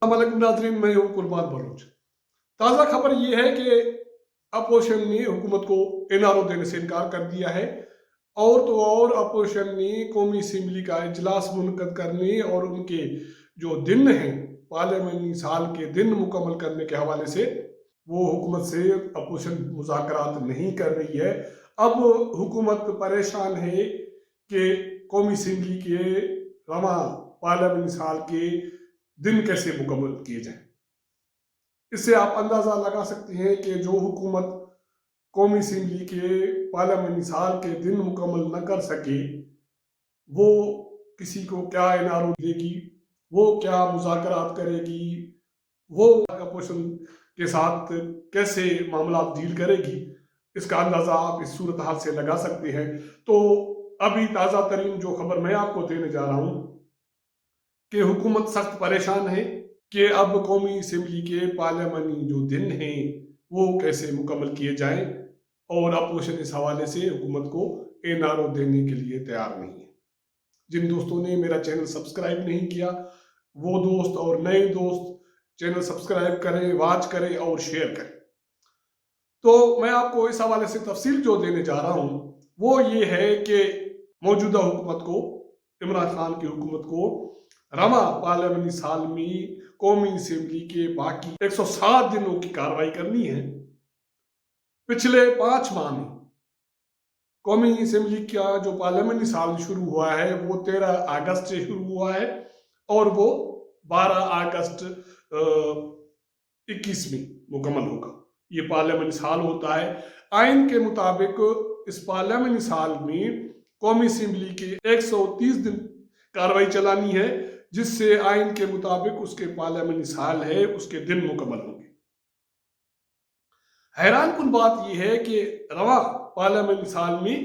अस्सलामुअलैकुम नाज़रीन, मैं हूँ कुर्बान बलोच। ताज़ा खबर ये है कि अपोजिशन ने हुकूमत को एनआरओ देने से इनकार कर दिया है। और तो और अपोजिशन ने कौमी असम्बली का इजलास मुनक़द करने और उनके जो दिन हैं पार्लियामानी साल के दिन मुकम्मल करने के हवाले से वो हुकूमत से अपोजिशन मुज़ाकरात नहीं कर रही है। अब हुकूमत परेशान है कि कौमी असम्बली के रवां पार्लियामानी साल के दिन कैसे मुकम्मल किए जाएं। इससे आप अंदाज़ा लगा सकते हैं कि जो हुकूमत कौमी असम्बली के पार्लियामानी साल के दिन मुकम्मल न कर सके वो किसी को क्या एनआरओ देगी, वो क्या मुज़ाकरात करेगी, वो अपोजिशन के साथ कैसे मामला डील करेगी, इसका अंदाज़ा आप इस सूरत हाल से लगा सकते हैं। तो अभी ताज़ा तरीन जो खबर मैं आपको देने जा रहा हूँ कि हुकूमत सख्त परेशान है कि अब कौमी असम्बली के पार्लियामानी जो दिन हैं वो कैसे मुकम्मल किए जाएं, और अपोजिशन इस हवाले से हुकूमत को एनआरओ देने के लिए तैयार नहीं है। जिन दोस्तों ने मेरा चैनल सब्सक्राइब नहीं किया वो दोस्त और नए दोस्त चैनल सब्सक्राइब करें, वॉच करें और शेयर करें। तो मैं आपको इस हवाले से तफसील जो देने जा रहा हूँ वो ये है कि मौजूदा हुकूमत को, इमरान खान की हुकूमत को रवा पार्लियामानी साल में कौमी असम्बली के बाकी 107 दिनों की कार्रवाई करनी है। पिछले 5 माह में कौमी असम्बली का जो पार्लियामानी साल शुरू हुआ है वो 13 अगस्त से शुरू हुआ है और वो 12 अगस्त 21 में मुकम्मल होगा। ये पार्लियामानी साल होता है। आइन के मुताबिक इस पार्लियामानी साल में कौमी असम्बली के 130 दिन कार्रवाई चलानी है, जिससे आइन के मुताबिक उसके पार्लियामानी साल है उसके दिन मुकम्मल होंगे। हैरान कुन बात यह है कि रवा पार्लियामानी साल में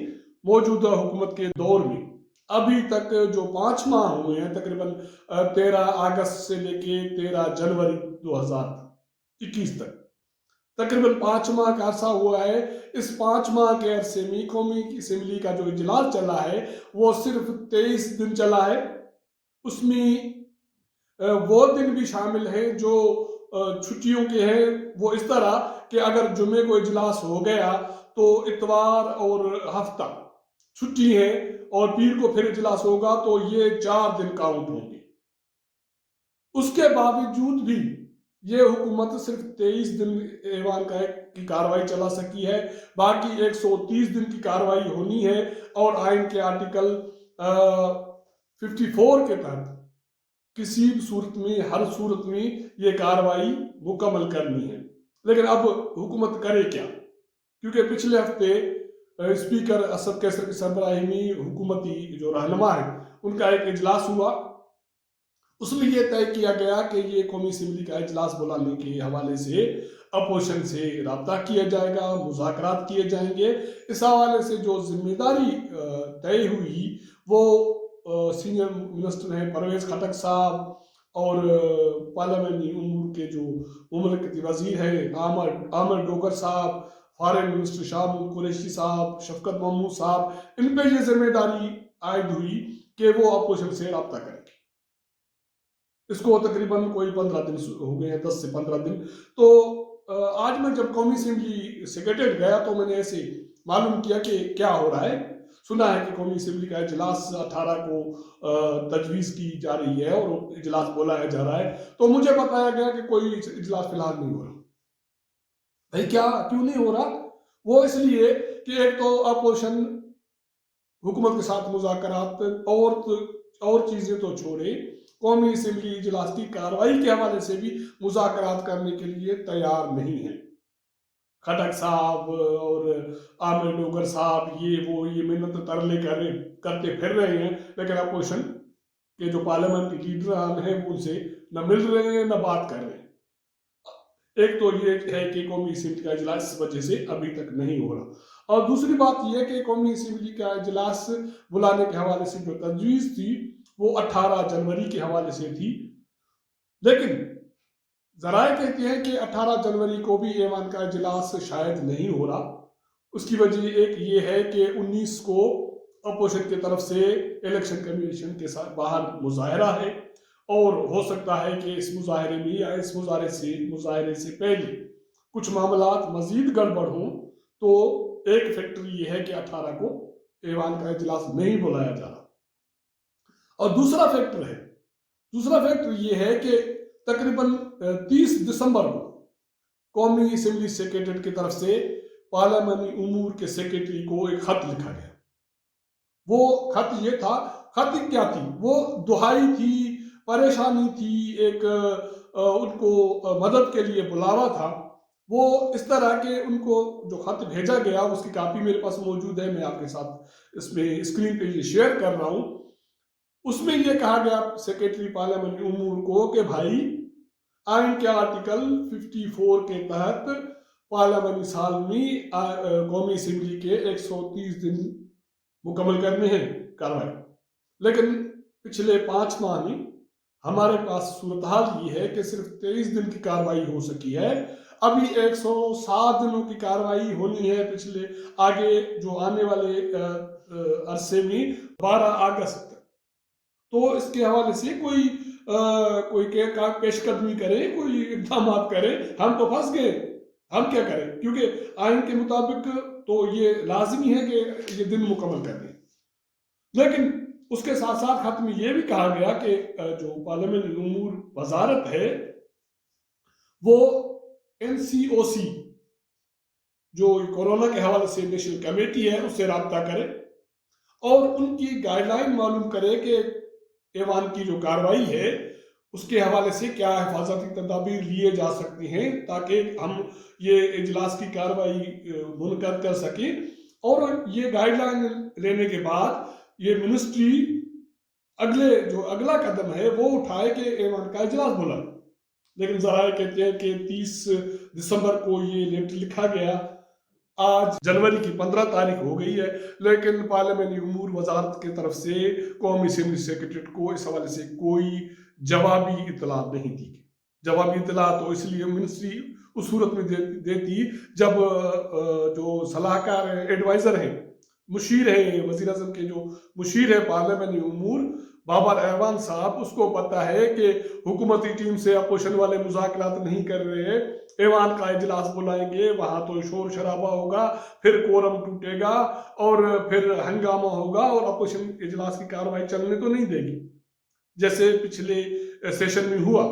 मौजूदा हुकूमत के दौर में अभी तक जो 5 माह हुए हैं, तकरीबन 13 अगस्त से लेके 13 जनवरी 2021 तक तकरीबन 5 माह का अरसा हुआ है। इस 5 माह के अरसे में कौमी असम्बली का जो इजलास चला है वो सिर्फ 23 दिन चला है। उसमें वो दिन भी शामिल हैं जो छुट्टियों के हैं। वो इस तरह कि अगर जुमे को इजलास हो गया तो इतवार और हफ्ता छुट्टी है और पीर को फिर इजलास होगा तो ये 4 दिन काउंट होंगे। उसके बावजूद भी ये हुकूमत सिर्फ 23 दिन ऐवान की कार्रवाई चला सकी है, बाकी 130 दिन की कार्रवाई होनी है और आइन के आर्टिकल 54 के तहत किसी भी सूरत में, हर सूरत में ये कार्रवाई मुकम्मल करनी है। लेकिन अब हुकूमत करे क्या? क्योंकि पिछले हफ्ते स्पीकर असद कैसर की सरबराही में हुकूमती जो रहनुमा है उनका एक इजलास हुआ। उसमें यह तय किया गया कि ये कौमी असम्बली का इजलास बुलाने के हवाले से अपोजिशन से रब्ता किया जाएगा, मुज़ाकरात किए जाएंगे। इस हवाले से जो जिम्मेदारी तय हुई वो सीनियर मिनिस्टर हैं परवेज खटक साहब और पार्लियामानी उमूर के जो मुमलकती वजीर हैं आमर डोगर साहब, फॉरेन मिनिस्टर शाह कुरैशी साहब, शफकत महमूद साहब, इन पे ये जिम्मेदारी आयद हुई कि वो अपोजिशन से रब्ता करेंगे। इसको तकरीबन कोई 15 दिन हो गए हैं, 10 से 15 दिन। तो आज मैं जब कौमी असम्बली सेक्रेटेरिएट गया तो मैंने ऐसे मालूम किया कि क्या हो रहा है। सुना है कि कौमी असम्बली का इजलास 18 को तजवीज़ की जा रही है और इजलास बुलाया जा रहा है। तो मुझे बताया गया कि कोई इजलास फिलहाल नहीं हो रहा। भाई क्या, क्यों नहीं हो रहा? वो इसलिए कि एक तो अपोजिशन हुकूमत के साथ मुज़ाकरात और चीज़ें तो छोड़े, कौमी असम्बली इजलास की कार्रवाई के हवाले से भी मुज़ाकरात करने के लिए तैयार नहीं है। खटक साहब और आमिर डोगर साहब ये मिन्नत तरले करते फिर रहे हैं, लेकिन अपोजिशन के जो पार्लियामेंट्री लीडर हैं वो उनसे न मिल रहे हैं न बात कर रहे हैं। एक तो ये है कि कौमी असम्बली का इजलास इस वजह से अभी तक नहीं हो रहा, और दूसरी बात यह है कि कौमी असम्बली का इजलास बुलाने के हवाले से जो तजवीज़ थी वो 18 जनवरी के हवाले से थी। लेकिन ज़राए कहते हैं कि 18 जनवरी को भी ऐवान का इजलास शायद नहीं हो रहा। उसकी वजह एक ये है कि 19 को अपोजिशन की तरफ से इलेक्शन कमीशन के साथ बाहर मुजाहरा है اور ہو سکتا ہے کہ اس مظاہرے میں یا اس مظاہرے سے پہلے کچھ معاملات مزید گڑبڑ ہوں، تو ایک فیکٹر یہ ہے کہ 18 کو ایوان کا اجلاس نہیں بلایا جا رہا۔ اور دوسرا فیکٹر یہ ہے کہ تقریباً 30 دسمبر کو قومی اسمبلی سیکریٹریٹ کی طرف سے پارلیمانی امور کے سیکریٹری کو ایک خط لکھا گیا۔ وہ خط یہ تھا، خط کیا تھی؟ وہ دہائی تھی، پریشانی تھی، ایک ان کو مدد کے لیے بلاوا تھا۔ وہ اس طرح کہ ان کو جو خط بھیجا گیا اس کی کاپی میرے پاس موجود ہے، میں آپ کے ساتھ اس میں اسکرین پہ یہ شیئر کر رہا ہوں۔ اس میں یہ کہا گیا سیکریٹری پارلیمانی امور کو کہ بھائی، آئین کے آرٹیکل 54 کے تحت پارلیمانی سال میں قومی اسمبلی کے 130 دن مکمل کرنے ہیں کاروائی، لیکن پچھلے 5 ماہ میں ہمارے پاس صورتحال یہ ہے کہ صرف 23 دن کی کاروائی ہو سکی ہے۔ ابھی 107 دنوں کی کاروائی ہونی ہے پچھلے آگے جو آنے والے عرصے میں 12 اگست تک۔ تو اس کے حوالے سے کوئی پیش قدمی کرے، کوئی اقدامات کرے، ہم تو پھنس گئے، ہم کیا کریں؟ کیونکہ آئین کے مطابق تو یہ لازمی ہے کہ یہ دن مکمل کرنے۔ لیکن اس کے ساتھ ساتھ خط میں یہ بھی کہا گیا کہ جو پارلیمنٹ امور وزارت ہے وہ NCOC جو کورونا کے حوالے سے نیشنل کمیٹی ہے اس سے رابطہ کرے اور ان کی گائیڈ لائن معلوم کرے کہ ایوان کی جو کاروائی ہے اس کے حوالے سے کیا حفاظتی تدابیر لیے جا سکتے ہیں تاکہ ہم یہ اجلاس کی کاروائی منعقد کر سکیں۔ اور یہ گائیڈ لائن لینے کے بعد یہ منسٹری اگلا قدم ہے وہ اٹھائے کہ ایوان کا اجلاس بلائے۔ لیکن ذرائع کہتے ہیں کہ 30 دسمبر کو یہ لیٹر لکھا گیا، آج جنوری کی 15 تاریخ ہو گئی ہے، لیکن پارلیمانی امور وزارت کی طرف سے قومی اسمبلی سیکریٹریٹ کو اس حوالے سے کوئی جوابی اطلاع نہیں دی گئی۔ جوابی اطلاع تو اس لیے منسٹری اس صورت میں دیتی جب جو صلاح کار ایڈوائزر ہیں، مشیر ہیں، وزیر اعظم کے جو مشیر ہے پارلیمانی امور بابر ایوان صاحب، اس کو پتا ہے کہ حکومتی ٹیم سے اپوزیشن والے مذاکرات نہیں کر رہے، ایوان کا اجلاس بلائیں گے، وہاں تو شور شرابہ ہوگا، پھر کورم ٹوٹے گا اور پھر ہنگامہ ہوگا اور اپوزیشن اجلاس کی کاروائی چلنے تو نہیں دے گی جیسے پچھلے سیشن میں ہوا۔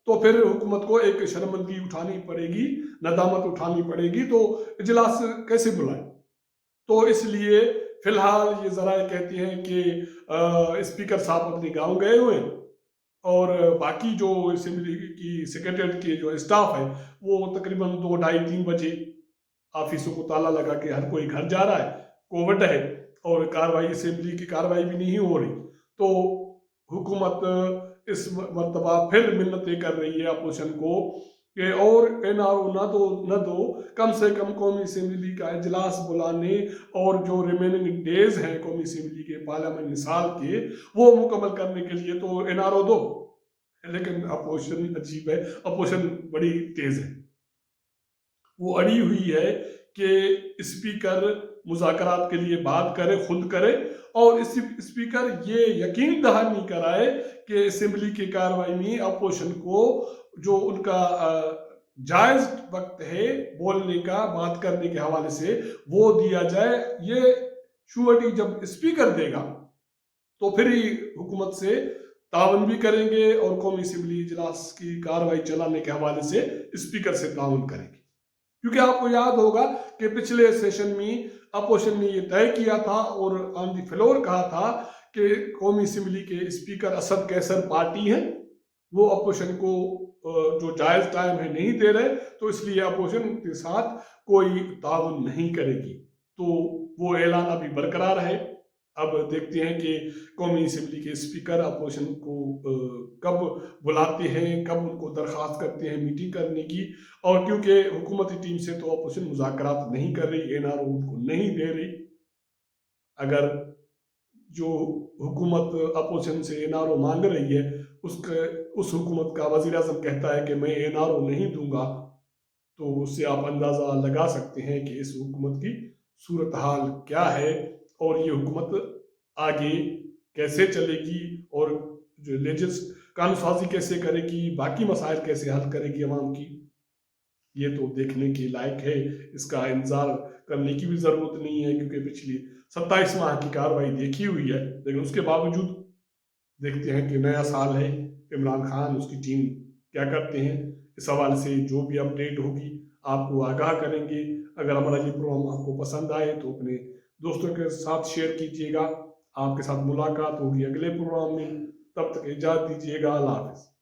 تو پھر حکومت کو ایک شرمندگی اٹھانی پڑے گی، ندامت اٹھانی پڑے گی، تو اجلاس کیسے بلائیں؟ تو اس لیے فی الحال یہ ذرائع کہتے ہیں کہ اسپیکر صاحب اپنے گاؤں گئے ہوئے ہیں اور باقی جو اسمبلی کی سیکریٹریٹ کے جو اسٹاف ہے وہ تقریباً 2 ڈھائی 3 بجے آفیسوں کو تالا لگا کے ہر کوئی گھر جا رہا ہے، کووڈ ہے اور اسمبلی کی کاروائی بھی نہیں ہو رہی۔ تو حکومت اس مرتبہ پھر منتیں کر رہی ہے اپوزیشن کو کہ اور NRO نہ دو، کم سے کم قومی اسمبلی کا اجلاس بلانے اور جو ریمیننگ ڈیز ہیں قومی اسمبلی کے پارلیمانی سال کے وہ مکمل کرنے کے لیے تو NRO دو۔ لیکن اپوزیشن عجیب ہے، اپوزیشن بڑی تیز ہے، وہ اڑی ہوئی ہے کہ اسپیکر مذاکرات کے لیے بات کرے، خود کرے، اور اسپیکر یہ یقین دہانی نہیں کرائے کہ اسمبلی کی کاروائی میں اپوزیشن کو جو ان کا جائز وقت ہے بولنے کا، بات کرنے کے حوالے سے وہ دیا جائے۔ یہ شورٹی جب اسپیکر دے گا تو پھر ہی حکومت سے تعاون بھی کریں گے اور قومی اسمبلی اجلاس کی کاروائی چلانے کے حوالے سے اسپیکر سے تعاون کریں گے۔ کیونکہ آپ کو یاد ہوگا کہ پچھلے سیشن میں اپوزیشن نے یہ طے کیا تھا اور آن دی فلور کہا تھا کہ قومی اسمبلی کے اسپیکر اسد قیصر پارٹی ہیں، وہ اپوزیشن کو جو جائز ٹائم ہے نہیں دے رہے، تو اس لیے اپوزیشن کے ساتھ کوئی تعاون نہیں کرے گی۔ تو وہ اعلان ابھی برقرار ہے۔ اب دیکھتے ہیں کہ قومی اسمبلی کے اسپیکر اپوزیشن کو کب بلاتے ہیں، کب ان کو درخواست کرتے ہیں میٹنگ کرنے کی، اور کیونکہ حکومتی ٹیم سے تو اپوزیشن مذاکرات نہیں کر رہی، NRO ان کو نہیں دے رہی۔ اگر جو حکومت اپوزیشن سے NRO مانگ رہی ہے اس حکومت کا وزیر اعظم کہتا ہے کہ میں NRO نہیں دوں گا، تو اس سے آپ اندازہ لگا سکتے ہیں کہ اس حکومت کی صورتحال کیا ہے اور یہ حکومت آگے کیسے چلے گی، اور جو कानून साजी कैसे करेगी, बाकी मसाइल कैसे हल करेगी अवाम की, ये तो देखने के लायक है। इसका इंतजार करने की भी ज़रूरत नहीं है, क्योंकि पिछली 27 माह की कार्रवाई देखी हुई है। लेकिन उसके बावजूद देखते हैं कि नया साल है, इमरान खान उसकी टीम क्या करते हैं। इस हवाले से जो भी अपडेट होगी आपको आगाह करेंगे। अगर हमारा ये प्रोग्राम आपको पसंद आए तो अपने दोस्तों के साथ शेयर कीजिएगा। आपके साथ मुलाकात होगी अगले प्रोग्राम में, तब तक इजाज़त दीजिएगा। अल्लाह हाफ़िज़।